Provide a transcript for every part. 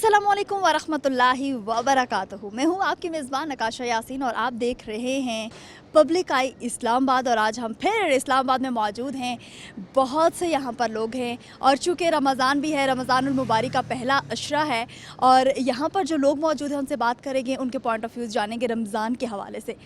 अस्सलामुअलैकुम वरहमतुल्लाहि वबरकातुहू। मैं हूँ आपकी मेज़बान नकाशा यासीन और आप देख रहे हैं पब्लिक आई इस्लामाबाद। और आज हम फिर इस्लामाबाद में मौजूद हैं। बहुत से यहाँ पर लोग हैं और चूँकि रमज़ान भी है, रमज़ानुल मुबारक का पहला अशरा है और यहाँ पर जो लोग मौजूद हैं उनसे बात करेंगे, उनके पॉइंट ऑफ व्यूज़ जानेंगे रमज़ान के हवाले से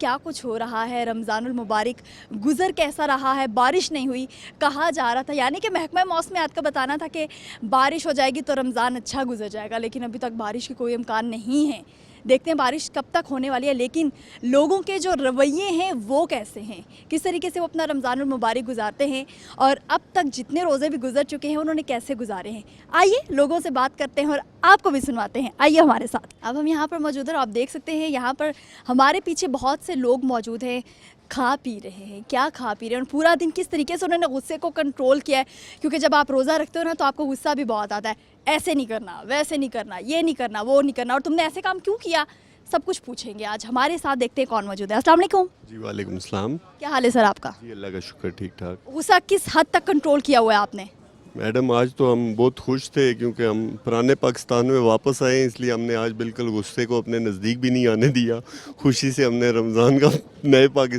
क्या कुछ हो रहा है, रमज़ानुल मुबारक गुज़र कैसा रहा है। बारिश नहीं हुई, कहा जा रहा था, यानी कि महकमा मौसमियात का बताना था कि बारिश हो जाएगी तो रमज़ान अच्छा गुजर जाएगा, लेकिन अभी तक बारिश की कोई इम्कान नहीं है। देखते हैं बारिश कब तक होने वाली है, लेकिन लोगों के जो रवैये हैं वो कैसे हैं, किस तरीके से वो अपना रमज़ानुल मुबारक गुजारते हैं और अब तक जितने रोज़े भी गुजर चुके हैं उन्होंने कैसे गुजारे हैं। आइए लोगों से बात करते हैं और आपको भी सुनवाते हैं, आइए हमारे साथ। अब हम यहाँ पर मौजूद हैं और आप देख सकते हैं यहाँ पर हमारे पीछे बहुत से लोग मौजूद हैं, खा पी रहे हैं। क्या खा पी रहे हैं और पूरा दिन किस तरीके से उन्होंने गुस्से को कंट्रोल किया है, क्योंकि जब आप रोज़ा रखते हो ना तो आपको गुस्सा भी बहुत आता है, ऐसे नहीं करना, वैसे नहीं करना, ये नहीं करना, वो नहीं करना, और तुमने ऐसे काम क्यों किया, सब कुछ पूछेंगे आज हमारे साथ। देखते हैं कौन मौजूद है। अस्सलाम वालेकुम। जी वालेकुम सलाम। क्या हाल है सर आपका? जी अल्लाह का शुक्र, ठीक ठाक। गुस्सा किस हद तक कंट्रोल किया हुआ है आपने? मैडम आज तो हम बहुत खुश थे क्योंकि हम पुराने पाकिस्तान में वापस आए हैं, इसलिए हमने आज बिल्कुल गुस्से को अपने नज़दीक भी नहीं आने दिया। खुशी से हमने रमज़ान का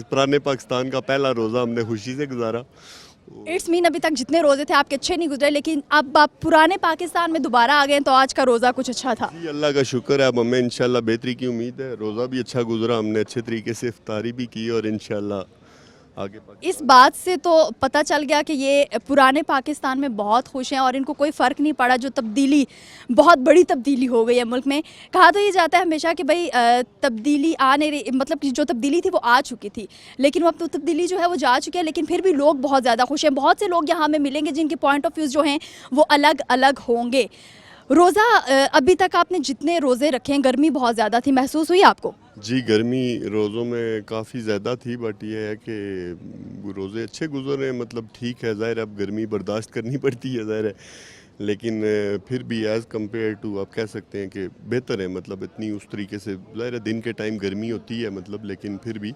पुराने पाकिस्तान का पहला रोज़ा हमने खुशी से गुजारा। इट्स मीन अभी तक जितने रोज़े थे आपके अच्छे नहीं गुजरे, लेकिन अब आप पुराने पाकिस्तान में दोबारा आ गए तो आज का रोज़ा कुछ अच्छा था। जी अल्लाह का शुक्र है, अब हमें इंशाल्लाह बेहतरी की उम्मीद है। रोज़ा भी अच्छा गुजरा, हमने अच्छे तरीके से इफ्तारी भी की और इंशाल्लाह आगे इस बात से तो पता चल गया कि ये पुराने पाकिस्तान में बहुत खुश हैं और इनको कोई फ़र्क नहीं पड़ा जो तब्दीली, बहुत बड़ी तब्दीली हो गई है मुल्क में। कहा तो ये जाता है हमेशा कि भाई तब्दीली आ नहीं रही, मतलब कि जो तब्दीली थी वो आ चुकी थी, लेकिन वो अब तो तब्दीली जो है वो जा चुकी है, लेकिन फिर भी लोग बहुत ज़्यादा खुश हैं। बहुत से लोग यहाँ हमें मिलेंगे जिनके पॉइंट ऑफ व्यूज़ जो हैं वो अलग अलग होंगे। रोज़ा अभी तक आपने जितने रोज़े रखे हैं, गर्मी बहुत ज़्यादा थी, महसूस हुई आपको? जी गर्मी रोज़ों में काफ़ी ज़्यादा थी, बट ये है कि रोज़े अच्छे गुजरे, मतलब ठीक है। ज़ाहिर अब गर्मी बर्दाश्त करनी पड़ती है, ज़ाहिर है, लेकिन फिर भी एज़ कम्पेयर टू आप कह सकते हैं कि बेहतर है। मतलब इतनी उस तरीके से ज़ाहिर है दिन के टाइम गर्मी होती है, मतलब लेकिन फिर भी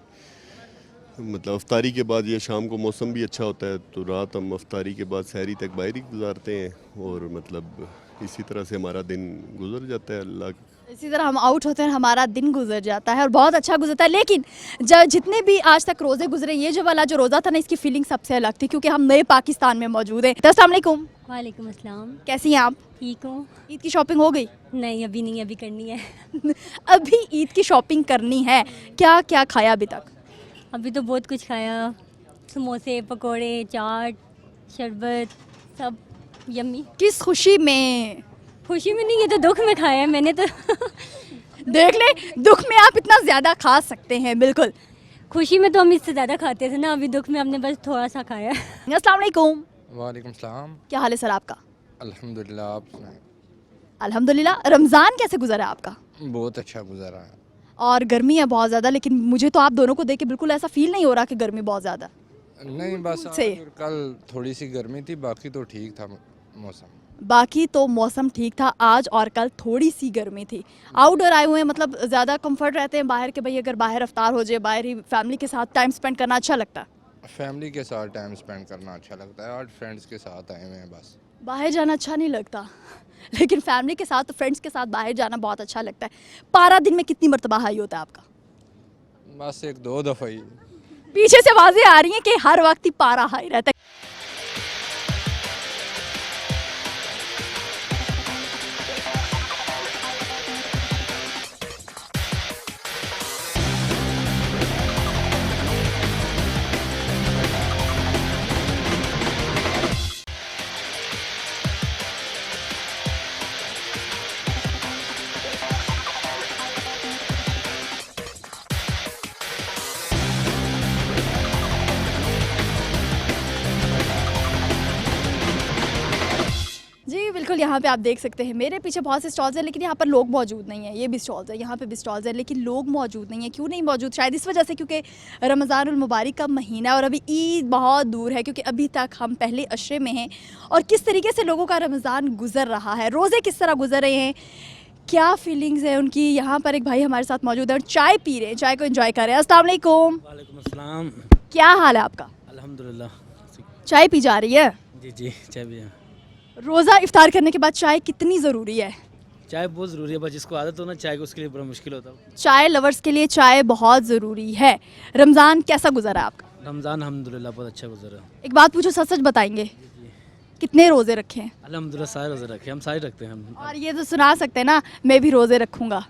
मतलब अफ्तारी के बाद ये शाम को मौसम भी अच्छा होता है, तो रात हम अफ्तारी के बाद सहरी तक बाहर ही गुजारते हैं और मतलब इसी तरह से हमारा दिन गुजर जाता है। अल्लाह इसी तरह हम आउट होते हैं, हमारा दिन गुजर जाता है और बहुत अच्छा गुजरता है। लेकिन जितने भी आज तक रोज़े गुजरे, ये जो वाला जो रोज़ा था ना, इसकी फीलिंग सबसे अलग थी क्योंकि हम नए पाकिस्तान में मौजूद हैं। तो अस्सलाम वालेकुम। वालेकुम अस्सलाम। कैसी हैं आप? ठीक हूँ। ईद की शॉपिंग हो गई? नहीं अभी नहीं, अभी करनी है। अभी ईद की शॉपिंग करनी है। क्या क्या खाया अभी तक? अभी तो बहुत कुछ खाया, समोसे, पकोड़े, चाट, शरबत, सब यम्मी। किस खुशी में? खुशी में नहीं, ये तो दुख में खाया है मैंने तो। देख ले, दुख में आप इतना ज़्यादा खा सकते हैं, बिल्कुल। खुशी में तो हम इससे ज़्यादा खाते थे ना, अभी दुख में हमने बस थोड़ा सा खाया है। अस्सलाम वालेकुम। वालेकुम सलाम। क्या हाल है सर आपका? अल्हम्दुलिल्लाह, आप सुनाएं। अल्हम्दुलिल्लाह। रमज़ान कैसे गुजरा आपका? बहुत अच्छा गुजारा है। और गर्मी है बहुत ज़्यादा, लेकिन मुझे तो आप दोनों को देख के बिल्कुल ऐसा फील नहीं हो रहा कि गर्मी बहुत ज़्यादा। नहीं बस आज से और कल थोड़ी सी गर्मी थी, बाकी तो ठीक था मौसम। बाकी तो मौसम ठीक था, आज और कल थोड़ी सी गर्मी थी। आउटडोर आए हुए हैं, मतलब ज़्यादा कंफर्ट रहते हैं बाहर के, भाई अगर बाहर अफ्तार हो जाए, बाहर ही फैमिली के साथ टाइम स्पेंड करना अच्छा लगता है। फैमिली के साथ टाइम स्पेंड करना अच्छा लगता है, और फ्रेंड्स के साथ आए हुए हैं बस। बाहर जाना अच्छा नहीं लगता, लेकिन फैमिली के साथ, फ्रेंड्स के साथ बाहर जाना बहुत अच्छा लगता है। पारा दिन में कितनी मरतबा हाई होता है आपका? बस एक दो दफ़ा ही। पीछे से आवाज़ें आ रही हैं कि हर वक्त ही पारा हाई रहता है। जी बिल्कुल, यहाँ पे आप देख सकते हैं मेरे पीछे बहुत से स्टॉल्स हैं, लेकिन यहाँ पर लोग मौजूद नहीं हैं। ये भी स्टॉल्स है, यहाँ पे भी स्टॉल्स है, लेकिन लोग मौजूद नहीं हैं। क्यों नहीं मौजूद? शायद इस वजह से क्योंकि रमज़ानुल मुबारक का महीना है और अभी ईद बहुत दूर है, क्योंकि अभी तक हम पहले अशरे में हैं। और किस तरीके से लोगों का रमज़ान गुजर रहा है, रोज़े किस तरह गुजर रहे हैं, क्या फीलिंग्स है उनकी। यहाँ पर एक भाई हमारे साथ मौजूद है और चाय पी रहे हैं, चाय को एंजॉय कर रहे हैं। अस्सलाम वालेकुम। वालेकुम अस्सलाम। क्या हाल है आपका? अल्हम्दुलिल्लाह। चाय पी जा रही है? जी जी, चाय भी है। रोज़ा इफ्तार करने के बाद चाय कितनी ज़रूरी है? चाय बहुत ज़रूरी है, बस जिसको आदत हो ना चाय की उसके लिए बड़ा मुश्किल होता है। चाय लवर्स के लिए चाय बहुत ज़रूरी है। रमज़ान कैसा गुजरा आपका? रमज़ान अल्हम्दुलिल्लाह बहुत अच्छा गुजरा। एक बात पूछो, सच सच बताएंगे, कितने रोज़े रखे हैं? अल्हम्दुलिल्लाह सारे रोज़े रखे, हम सारे रखते हैं हम। और ये तो सुना सकते हैं ना, मैं भी रोज़े रखूँगा।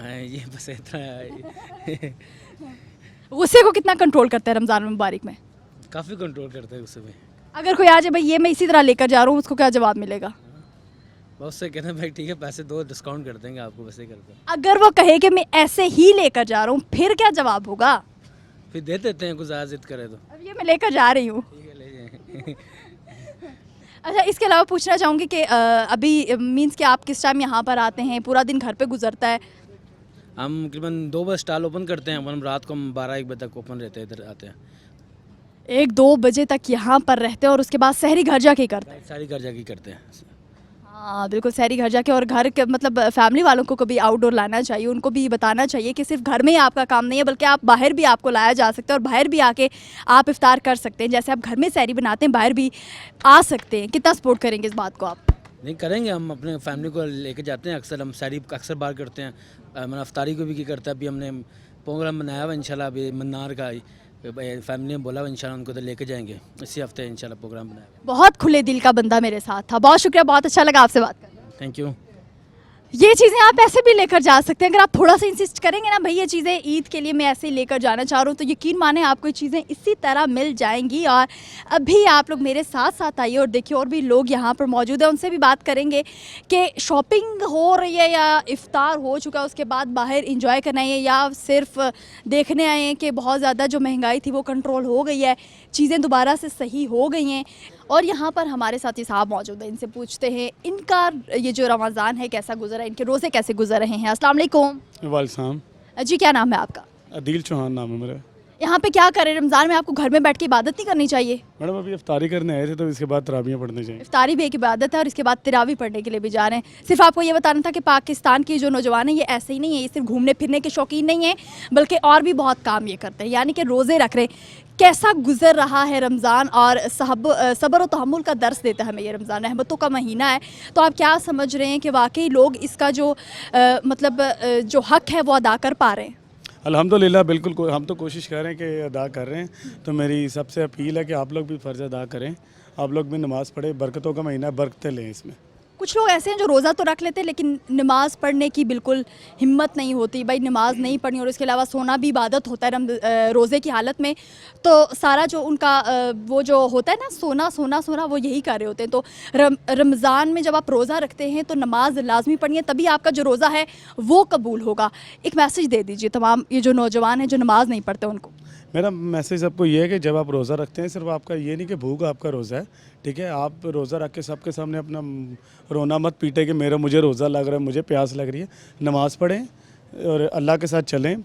ये बस इतना है। गुस्से को कितना कंट्रोल करते हैं रमज़ान मुबारक में? काफ़ी कंट्रोल करते हैं उससे भी। अगर कोई आ जाए भाई ये मैं इसी तरह लेकर जा रहा हूँ, उसको क्या जवाब मिलेगा? बहुत से कहते हैं भाई ठीक है पैसे दो, डिस्काउंट कर देंगे आपको, वैसे ही करते हैं। अगर वो कहे कि मैं ऐसे ही लेकर जा रहा हूँ, फिर क्या जवाब होगा? फिर दे देते हैं, कुछ ज़्यादा जिद करे तो। अब ये मैं लेकर जा रही हूँ। ठीक है ले जाएं। अच्छा, इसके अलावा पूछना चाहूँगी कि अभी मीन्स कि आप किस टाइम यहाँ पर आते हैं? पूरा दिन घर पे गुजरता है? हम तकरीबन 2 बजे स्टॉल ओपन करते हैं, हम रात को हम 12-1 बजे तक ओपन रहते हैं, इधर आते हैं। 1-2 बजे तक यहाँ पर रहते हैं और उसके बाद सहरी घर जाके ही करते हैं? सारी घर जाके करते हैं। हाँ बिल्कुल, सहरी घर जाके। और घर के मतलब फैमिली वालों को कभी आउटडोर लाना चाहिए, उनको भी बताना चाहिए कि सिर्फ घर में ही आपका काम नहीं है, बल्कि आप बाहर भी आपको लाया जा सकता है और बाहर भी आके आप इफ्तार कर सकते हैं। जैसे आप घर में सहरी बनाते हैं, बाहर भी आ सकते हैं। कितना सपोर्ट करेंगे इस बात को आप? नहीं करेंगे, हम अपने फैमिली को लेके जाते हैं अक्सर, हम सारी अक्सर बार करते हैं। मतलब अफ्तारी को भी की करता है, अभी हमने प्रोग्राम बनाया हुआ इंशाल्लाह, अभी मन्नार का फैमिली ने बोला इंशाल्लाह उनको तो लेके जाएंगे, इसी हफ्ते इंशाल्लाह प्रोग्राम बनाया। बहुत खुले दिल का बंदा मेरे साथ था। बहुत शुक्रिया, बहुत अच्छा लगा आपसे बात कर। Thank you. ये चीज़ें आप ऐसे भी लेकर जा सकते हैं, अगर आप थोड़ा सा इंसिस्ट करेंगे ना, भाई ये चीज़ें ईद के लिए मैं ऐसे ही लेकर जाना चाह रहा हूँ, तो यकीन माने आपको ये चीज़ें इसी तरह मिल जाएंगी। और अभी आप लोग मेरे साथ साथ आइए और देखिए और भी लोग यहाँ पर मौजूद हैं, उनसे भी बात करेंगे कि शॉपिंग हो रही है या इफ्तार हो चुका है, उसके बाद बाहर इंजॉय करना है या सिर्फ देखने आए हैं कि बहुत ज़्यादा जो महंगाई थी वो कंट्रोल हो गई है, चीज़ें दोबारा से सही हो गई हैं। और यहाँ पर हमारे साथ ही साहब मौजूद हैं, इनसे पूछते हैं इनका ये जो रमज़ान है कैसा गुजरा, इनके रोज़े कैसे गुजर रहे हैं। अस्सलाम वालेकुम। वालेकुम। जी क्या नाम है आपका? अदील चौहान नाम है मेरा। यहाँ पे क्या करें रमज़ान में? आपको घर में बैठ के इबादत नहीं करनी चाहिए? मैडम अभी इफ्तारी करने आए थे तो इसके बाद तराबियाँ पढ़ने चाहिए। इफ्तारी भी एक इबादत है और इसके बाद तिरावी पढ़ने के लिए भी जा रहे हैं। सिर्फ आपको ये बताना था कि पाकिस्तान की जो नौजवान है ये ऐसे ही नहीं है, ये सिर्फ घूमने फिरने के शौकीन नहीं है, बल्कि और भी बहुत काम ये करते हैं, यानी कि रोज़े रख रहे हैं। कैसा गुजर रहा है रमज़ान और सब्र और तहम्मुल का दर्स देता है हमें ये रमज़ान, रहमतों का महीना है। तो आप क्या समझ रहे हैं कि वाकई लोग इसका जो जो हक है वो अदा कर पा रहे हैं? अल्हम्दुलिल्लाह बिल्कुल, हम तो कोशिश कर रहे हैं कि अदा कर रहे हैं। तो मेरी सबसे अपील है कि आप लोग भी फ़र्ज़ अदा करें, आप लोग भी नमाज़ पढ़ें, बरकतों का महीना है, बरकतें लें इसमें। कुछ लोग ऐसे हैं जो रोज़ा तो रख लेते हैं लेकिन नमाज़ पढ़ने की बिल्कुल हिम्मत नहीं होती, भाई नमाज नहीं पढ़नी, और इसके अलावा सोना भी इबादत होता है रोज़े की हालत में। तो सारा जो उनका वो जो होता है ना सोना वो यही कर रहे होते हैं। तो रमज़ान में जब आप रोज़ा रखते हैं तो नमाज लाजमी पढ़नी है, तभी आपका जो रोज़ा है वो कबूल होगा। एक मैसेज दे दीजिए तमाम ये जो नौजवान हैं जो नमाज नहीं पढ़ते उनको। मेरा मैसेज आपको ये है कि जब आप रोज़ा रखते हैं, सिर्फ आपका ये नहीं कि भूख आपका रोज़ा है, ठीक है, आप रोज़ा रख के सबके सामने अपना रोना मत पीटे कि मुझे रोज़ा लग रहा है, मुझे प्यास लग रही है। नमाज़ पढ़ें और अल्लाह के साथ चलें,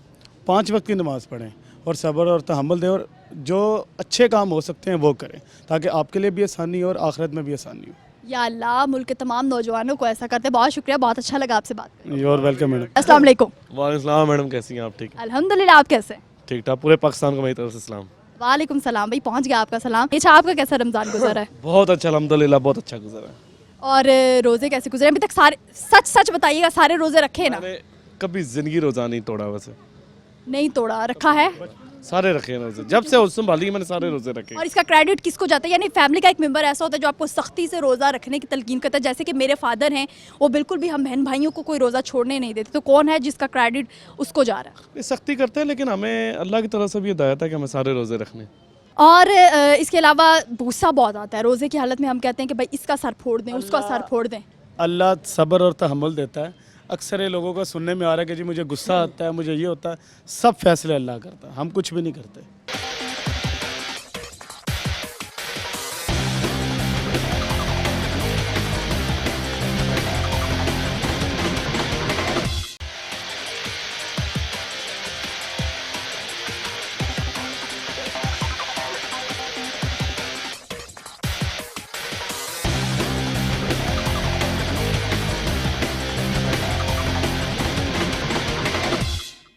5 वक्त की नमाज़ पढ़ें और सब्र और तहम्मुल दें और जो अच्छे काम हो सकते हैं वो करें, ताकि आपके लिए भी आसानी हो और आखिरत में भी आसानी हो। या अल्लाह मुल्क के तमाम नौजवानों को ऐसा करते हैं। बहुत शुक्रिया, बहुत अच्छा लगा आपसे बात करके। You are welcome madam. अस्सलाम वालेकुम। वालेकुम मैडम, कैसी हैं आप? ठीक अल्हम्दुलिल्लाह, आप कैसे हैं? ठीक ठाक, पूरे पाकिस्तान को मेरी तरफ से सलाम। वालेकुम सलाम। भाई पहुंच गया आपका सलाम। अच्छा, आपका कैसा रमज़ान गुजरा है? बहुत अच्छा अल्हम्दुलिल्लाह, बहुत अच्छा गुजरा है। और रोज़े कैसे गुजरे अभी तक? सारे सच बताइएगा, सारे रोज़े रखे हैं ना? मैंने कभी ज़िंदगी रोज़ा नहीं तोड़ा, वैसे नहीं तोड़ा, रखा है। सारे रखे हैं रोज़े, जब से होश संभाली मैंने सारे रोज़े रखे। और इसका क्रेडिट किसको जाता है? यानी फैमिली का एक मेंबर ऐसा होता है जो आपको सख्ती से रोज़ा रखने की तलकीन करता है, जैसे कि मेरे फादर हैं, वो बिल्कुल भी हम बहन भाइयों को कोई रोज़ा छोड़ने नहीं देते। तो कौन है जिसका क्रेडिट उसको जा रहा है? ये सख्ती करते हैं, लेकिन हमें अल्लाह की तरफ से भी हिदायत है कि हमें सारे रोज़े रखने। और इसके अलावा गुस्सा बहुत आता है रोज़े की हालत में, हम कहते हैं कि भाई इसका सर फोड़ दें, उसका सर फोड़ दें। अल्लाह सब्र और तहम्मुल देता है। अक्सर ये लोगों का सुनने में आ रहा है कि जी मुझे गुस्सा आता है, मुझे ये होता है, सब फैसले अल्लाह करता है, हम कुछ भी नहीं करते।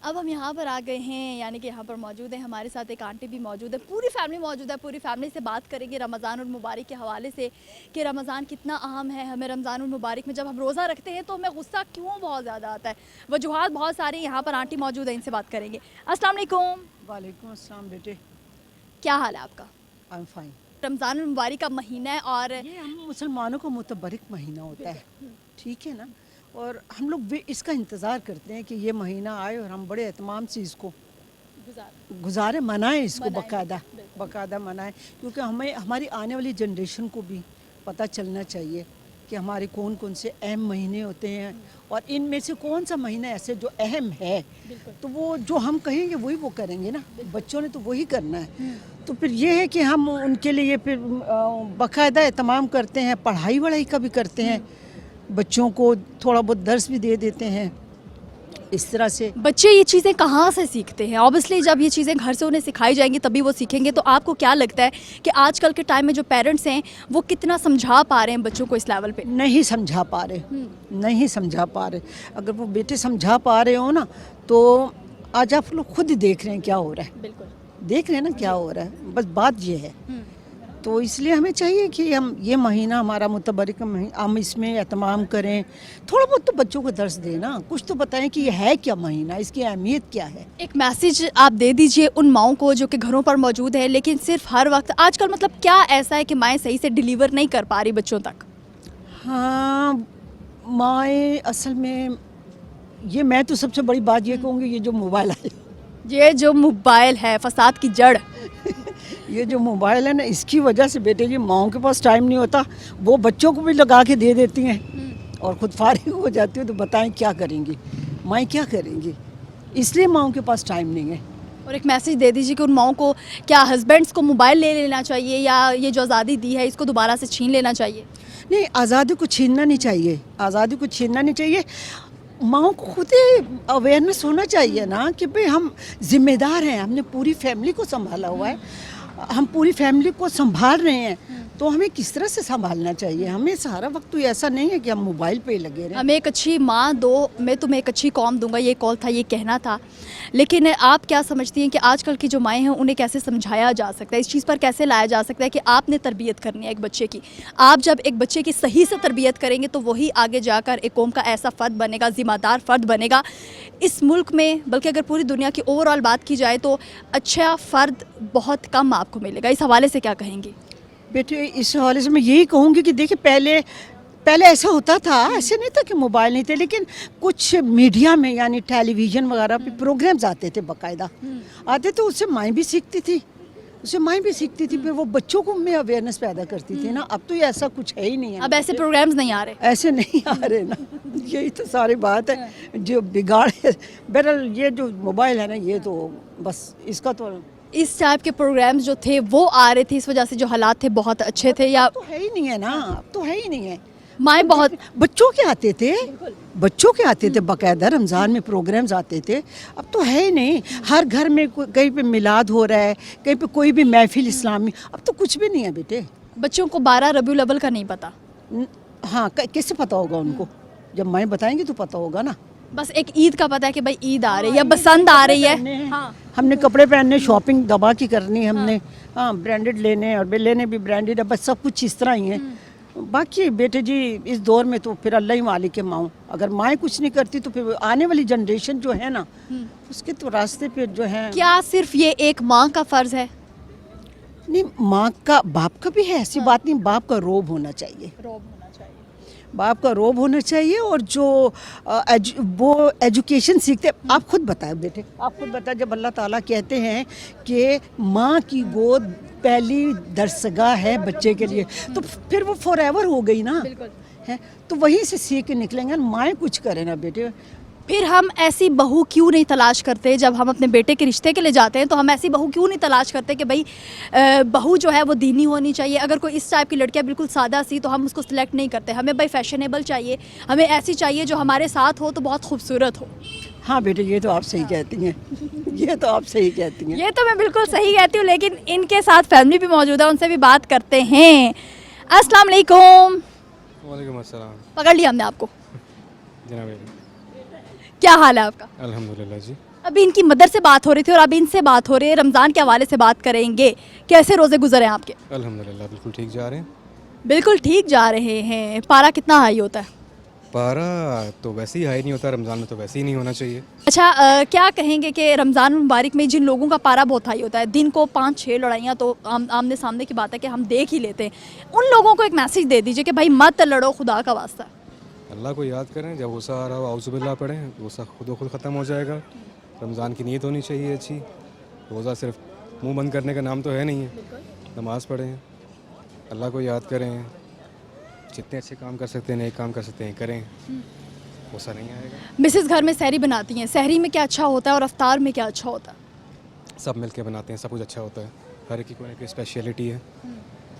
अब हम यहाँ पर आ गए हैं, यानी कि यहाँ पर मौजूद है, हमारे साथ एक आंटी भी मौजूद है, पूरी फैमिली मौजूद है। पूरी फैमिली से बात करेंगे रमज़ान और मुबारक के हवाले से कि रमज़ान कितना अहम है। हमें रमज़ान और मुबारक में जब हम रोज़ा रखते हैं तो हमें गुस्सा क्यों बहुत ज़्यादा आता है, वजूहात बहुत सारी। यहाँ पर आंटी मौजूद है, इनसे बात करेंगे। अस्सलाम वालेकुम। वालेकुम अस्सलाम बेटे। क्या हाल है आपका? I am fine. रमज़ान और मुबारक का महीना है और ये हम मुसलमानों का मुतबरक महीना होता है, ठीक है ना, और हम लोग भी इसका इंतज़ार करते हैं कि ये महीना आए और हम बड़े एहतमाम से इसको गुजारे, मनाएं, इसको बाकायदा मनाएं, क्योंकि हमें हमारी आने वाली जनरेशन को भी पता चलना चाहिए कि हमारे कौन कौन से अहम महीने होते हैं और इनमें से कौन सा महीना ऐसे जो अहम है, तो वो जो हम कहेंगे वही वो करेंगे ना, बच्चों ने तो वही करना है। तो फिर ये है कि हम उनके लिए फिर बाकायदा एहतमाम करते हैं, पढ़ाई वढ़ाई का भी करते हैं, बच्चों को थोड़ा बहुत दर्स भी दे देते हैं। इस तरह से बच्चे ये चीज़ें कहाँ से सीखते हैं? ऑब्वियसली जब ये चीज़ें घर से उन्हें सिखाई जाएंगी तभी वो सीखेंगे। तो आपको क्या लगता है कि आजकल के टाइम में जो पेरेंट्स हैं वो कितना समझा पा रहे हैं बच्चों को इस लेवल पे? नहीं समझा पा रहे, नहीं समझा पा रहे। अगर वो बेटे समझा पा रहे हो ना, तो आज आप लोग खुद ही देख रहे हैं क्या हो रहा है, बिल्कुल देख रहे हैं ना क्या हो रहा है। बस बात ये है, तो इसलिए हमें चाहिए कि हम ये महीना हमारा मुतबरक महीना, हम इसमें एहतमाम करें, थोड़ा बहुत तो बच्चों को दर्स दें ना, कुछ तो बताएं कि ये है क्या महीना, इसकी अहमियत क्या है। एक मैसेज आप दे दीजिए उन माओं को जो कि घरों पर मौजूद है लेकिन सिर्फ हर वक्त आजकल मतलब क्या ऐसा है कि माएँ सही से डिलीवर नहीं कर पा रही बच्चों तक? हाँ, माएँ असल में ये, मैं तो सबसे बड़ी बात ये कहूँगी, ये जो मोबाइल है, ये जो मोबाइल है फसाद की जड़। ये जो मोबाइल है ना, इसकी वजह से बेटे जी माओं के पास टाइम नहीं होता, वो बच्चों को भी लगा के दे देती हैं और ख़ुद फारिग हो जाती है। तो बताएं क्या करेंगी माएँ, क्या करेंगी? इसलिए माओं के पास टाइम नहीं है। और एक मैसेज दे दीजिए कि उन माओं को क्या हस्बैंड्स को मोबाइल ले लेना चाहिए या ये जो आज़ादी दी है इसको दोबारा से छीन लेना चाहिए? नहीं, आज़ादी को छीनना नहीं चाहिए, आज़ादी को छीनना नहीं चाहिए। माओं को खुद ही अवेयरनेस होना चाहिए ना कि भाई हम जिम्मेदार हैं, हमने पूरी फैमिली को संभाला हुआ है, हम पूरी फैमिली को संभाल रहे हैं, तो हमें किस तरह से संभालना चाहिए। हमें सारा वक्त तो ऐसा नहीं है कि हम मोबाइल पे ही लगे रहें। हमें एक अच्छी माँ दो, मैं तुम्हें एक अच्छी कौम दूंगा, ये कॉल था, ये कहना था। लेकिन आप क्या समझती हैं कि आजकल की जो माएँ हैं उन्हें कैसे समझाया जा सकता है, इस चीज़ पर कैसे लाया जा सकता है कि आपने तरबियत करनी है एक बच्चे की? आप जब एक बच्चे की सही से तरबियत करेंगे तो वही आगे जाकर एक कौम का ऐसा फ़र्द बनेगा, ज़िम्मेदार फ़र्द बनेगा इस मुल्क में, बल्कि अगर पूरी दुनिया की ओवरऑल बात की जाए तो अच्छा फ़र्द बहुत कम आपको मिलेगा। इस हवाले से क्या कहेंगी? बेटे, इस हवाले से मैं यही कहूँगी कि देखिए, पहले ऐसा होता था, ऐसे नहीं था कि मोबाइल नहीं थे, लेकिन कुछ मीडिया में यानी टेलीविज़न वगैरह पे प्रोग्राम्स आते थे, बाकायदा आते, तो उससे माएँ भी सीखती थी, फिर वो बच्चों को में अवेयरनेस पैदा करती थी ना। अब तो ये ऐसा कुछ है ही नहीं है, अब ऐसे प्रोग्राम्स नहीं आ रहे, ऐसे नहीं आ रहे ना। यही तो सारी बात है जो बिगाड़ है। बहरहाल ये जो मोबाइल है ना, ये तो बस इसका तो इस टाइप के प्रोग्राम्स जो थे वो आ रहे थे, इस वजह से जो हालात थे बहुत अच्छे थे, या तो है ही नहीं है ना, अब तो है ही नहीं है। माएँ बहुत बच्चों के आते थे बाकायदा, रमज़ान में प्रोग्राम्स आते थे। अब तो है ही नहीं, हर घर में कहीं पे मिलाद हो रहा है, कहीं पे कोई भी महफिल इस्लामी, अब तो कुछ भी नहीं है बेटे। बच्चों को 12 रबीउल अव्वल का नहीं पता। हाँ, कैसे पता होगा उनको? जब माएँ बताएंगी तो पता होगा ना। बस एक ईद का पता है कि भाई ईद आ रही है या बसंत आ रही है। हाँ, हमने कपड़े पहनने, शॉपिंग दबा की करनी हमने, हाँ ब्रांडेड लेने और लेने भी ब्रांडेड, बस सब कुछ इस तरह ही है। बाकी बेटे जी इस दौर में तो फिर अल्लाह ही मालिक है। माँ अगर माएँ कुछ नहीं करती तो फिर आने वाली जनरेशन जो है ना, उसके तो रास्ते पे जो है। क्या सिर्फ ये एक माँ का फ़र्ज़ है? नहीं, माँ का, बाप का भी है, ऐसी बात नहीं। बाप का रोब होना चाहिए, बाप का रोब होना चाहिए। और जो वो एजुकेशन सीखते, आप खुद बताएं बेटे, आप खुद बताएं, जब अल्लाह ताला कहते हैं कि माँ की गोद पहली दरसगाह है बच्चे के लिए, तो फिर वो फॉरएवर हो गई ना, है तो वहीं से सीख के निकलेंगे। माएँ कुछ करें ना बेटे। फिर हम ऐसी बहू क्यों नहीं तलाश करते? जब हम अपने बेटे के रिश्ते के लिए जाते हैं तो हम ऐसी बहू क्यों नहीं तलाश करते कि भाई बहू जो है वो दीनी होनी चाहिए? अगर कोई इस टाइप की लड़कियां बिल्कुल सादा सी तो हम उसको सिलेक्ट नहीं करते। हमें भाई फैशनेबल चाहिए, हमें ऐसी चाहिए जो हमारे साथ हो तो बहुत खूबसूरत हो। हाँ बेटे, ये तो आप सही कहती हैं, ये तो आप सही कहती हैं। ये तो मैं बिल्कुल सही कहती हूँ, लेकिन इनके साथ फैमिली भी मौजूद है, उनसे भी बात करते हैं। अस्सलाम वालेकुम। वालेकुम अस्सलाम। पकड़ लिया हमने आपको। जनाब, क्या हाल है आपका? अल्हम्दुलिल्लाह जी। अभी इनकी मदर से बात हो रही थी और अभी इनसे बात हो रही है, रमज़ान के हवाले से बात करेंगे। कैसे रोज़े गुजरे हैं आपके? अल्हम्दुलिल्लाह बिल्कुल ठीक जा रहे हैं। बिल्कुल ठीक जा रहे हैं। पारा कितना हाई होता है? पारा तो वैसे ही हाई नहीं होता, रमज़ान में तो वैसे ही नहीं होना चाहिए। अच्छा, क्या कहेंगे कि रमज़ान मुबारक में जिन लोगों का पारा बहुत हाई होता है, दिन को 5-6 लड़ाइयाँ तो आमने सामने की बात है कि हम देख ही लेते हैं, उन लोगों को एक मैसेज दे दीजिए कि भाई मत लड़ो, खुदा का वास्ता। अल्लाह को याद करें, जब गुस्सा आ रहा हो औज़ुबिल्लाह पढ़ें, गुस्सा खुद ख़ुद ख़त्म हो जाएगा। रमज़ान की नीयत होनी चाहिए अच्छी। रोज़ा सिर्फ मुंह बंद करने का नाम तो है नहीं है। नमाज़ पढ़ें, अल्लाह को याद करें, जितने अच्छे काम कर सकते हैं, नेक काम कर सकते हैं करें, गुस्सा नहीं आएगा। मिसेस घर में सहरी बनाती हैं, सहरी में क्या अच्छा होता है और अफ्तार में क्या अच्छा होता है? सब मिल के बनाते हैं, सब कुछ अच्छा होता है। हर एक की कोई स्पेशलिटी है।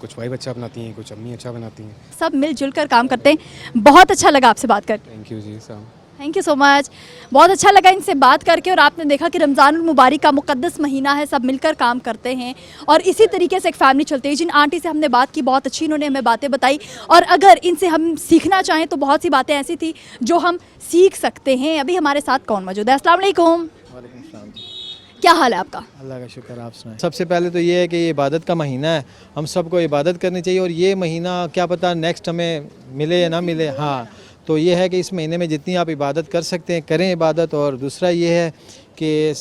कुछ वाइफ अच्छा बनाती हैं, कुछ अम्मी अच्छा बनाती हैं। सब मिलजुल कर काम करते हैं। बहुत अच्छा लगा आपसे बात करके। थैंक यू जी साहब। Thank you so much. बहुत अच्छा लगा इनसे बात करके और आपने देखा कि रमज़ान मुबारक का मुक़द्दस महीना है, सब मिलकर काम करते हैं और इसी तरीके से एक फैमिली चलती है। जिन आंटी से हमने बात की, बहुत अच्छी इन्होंने हमें बातें बताई और अगर इनसे हम सीखना चाहें तो बहुत सी बातें ऐसी थी जो हम सीख सकते हैं। अभी हमारे साथ कौन मौजूद है? अस्सलाम वालेकुम। क्या हाल है आपका? अल्लाह का शुक्र, आप सुनाएं। सबसे पहले तो ये है कि ये इबादत का महीना है, हम सबको इबादत करनी चाहिए और ये महीना क्या पता नेक्स्ट हमें मिले या ना मिले। हाँ, तो ये है कि इस महीने में जितनी आप इबादत कर सकते हैं करें इबादत। और दूसरा ये है कि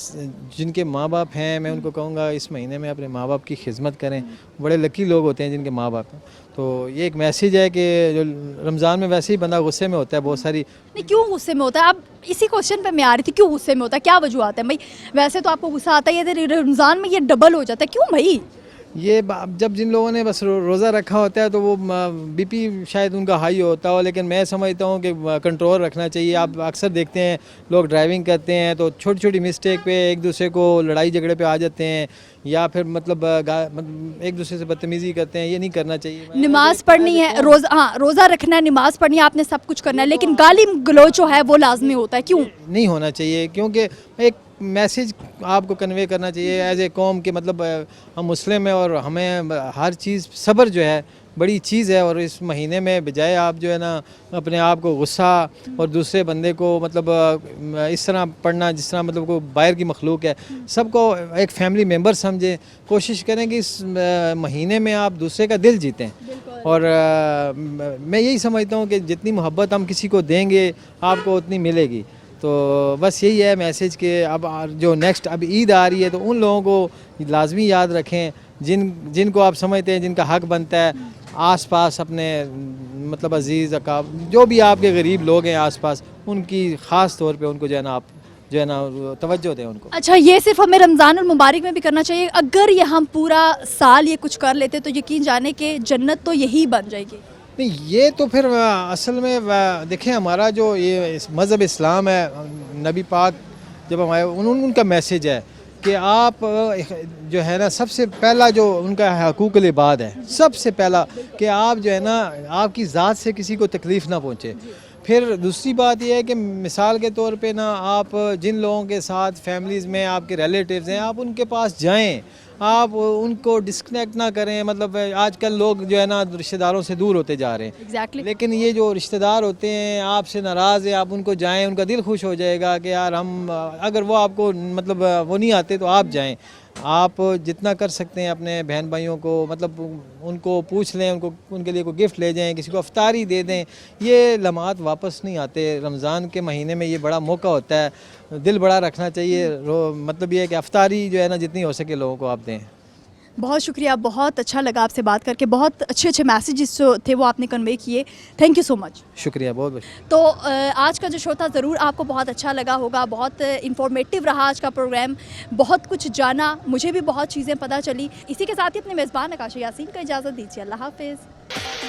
जिनके माँ बाप हैं, मैं उनको कहूँगा इस महीने में अपने माँ बाप की खिदमत करें। बड़े लकी लोग होते हैं जिनके माँ बाप हैं। तो ये एक मैसेज है कि जो रमज़ान में वैसे ही बंदा गुस्से में होता है, बहुत सारी। नहीं, क्यों गुस्से में होता है? अब इसी क्वेश्चन पे मैं आ रही थी, क्यों गुस्से में होता है, क्या वजूहत है भाई? वैसे तो आपको गुस्सा आता ही है, रमज़ान में ये डबल हो जाता है, क्यों भाई? ये जब जिन लोगों ने बस रोज़ा रखा होता है तो वो बीपी शायद उनका हाई होता हो, लेकिन मैं समझता हूँ कि कंट्रोल रखना चाहिए। आप अक्सर देखते हैं लोग ड्राइविंग करते हैं तो छोटी छोटी मिस्टेक पे एक दूसरे को लड़ाई झगड़े पे आ जाते हैं या फिर मतलब एक दूसरे से बदतमीज़ी करते हैं। ये नहीं करना चाहिए। नमाज पढ़नी है, रोज़ा रखना है, नमाज पढ़नी है, आपने सब कुछ करना है, लेकिन गाली गलौज जो है वो लाजमी होता है, क्यों नहीं होना चाहिए? क्योंकि एक मैसेज आपको कन्वे करना चाहिए एज ए कौम के, मतलब हम मुस्लिम हैं और हमें हर चीज़ सब्र जो है बड़ी चीज़ है। और इस महीने में बजाय आप जो है ना अपने आप को गुस्सा और दूसरे बंदे को मतलब इस तरह पढ़ना जिस तरह मतलब को बाहर की मखलूक है, सबको एक फैमिली मेम्बर समझें। कोशिश करें कि इस महीने में आप दूसरे का दिल जीतें। और मैं यही समझता हूँ कि जितनी मोहब्बत हम किसी को देंगे आपको उतनी मिलेगी। तो बस यही है मैसेज कि अब जो नेक्स्ट अब ईद आ रही है तो उन लोगों को लाजमी याद रखें जिनको आप समझते हैं जिनका हक बनता है। आसपास अपने मतलब अजीज़ अकाब जो भी आपके गरीब लोग हैं आसपास, उनकी ख़ास तौर पे उनको जो है ना आप जो है ना तवज्जो दें उनको। अच्छा, ये सिर्फ हमें रमज़ान और मुबारक में भी करना चाहिए? अगर ये हम पूरा साल ये कुछ कर लेते तो यकीन जाने कि जन्नत तो यही बन जाएगी। नहीं, ये तो फिर असल में देखें हमारा जो ये मज़हब इस्लाम है, नबी पाक जब हमारे उनका मैसेज है कि आप जो है ना सबसे पहला जो उनका हकूक़ुल इबाद है, सबसे पहला कि आप जो है ना आपकी ज़ात से किसी को तकलीफ़ ना पहुँचे। फिर दूसरी बात यह है कि मिसाल के तौर पे ना आप जिन लोगों के साथ फैमिलीज़ में आपके रिलेटिव्स हैं आप उनके पास जाएं, आप उनको डिस्कनेक्ट ना करें। मतलब आजकल लोग जो है ना रिश्तेदारों से दूर होते जा रहे हैं। Exactly. लेकिन ये जो रिश्तेदार होते हैं आपसे नाराज़ है, आप उनको जाएं, उनका दिल खुश हो जाएगा कि यार हम अगर वो आपको मतलब वो नहीं आते तो आप जाएं। आप जितना कर सकते हैं अपने बहन भाइयों को मतलब उनको पूछ लें, उनको उनके लिए कोई गिफ्ट ले जाएं, किसी को अफ्तारी दे दें। ये लम्हात वापस नहीं आते। रमज़ान के महीने में ये बड़ा मौका होता है, दिल बड़ा रखना चाहिए। मतलब ये है कि अफ्तारी जो है ना जितनी हो सके लोगों को आप दें। बहुत शुक्रिया, बहुत अच्छा लगा आपसे बात करके, बहुत अच्छे अच्छे मैसेजेस जो थे वो आपने कन्वे किए। Thank you so much. शुक्रिया, बहुत बहुत। तो आज का जो शो था ज़रूर आपको बहुत अच्छा लगा होगा, बहुत इंफॉर्मेटिव रहा आज का प्रोग्राम, बहुत कुछ जाना, मुझे भी बहुत चीज़ें पता चली। इसी के साथ ही अपने मेज़बान नकाशा यासीन को इजाज़त दीजिए। अल्लाह हाफिज़।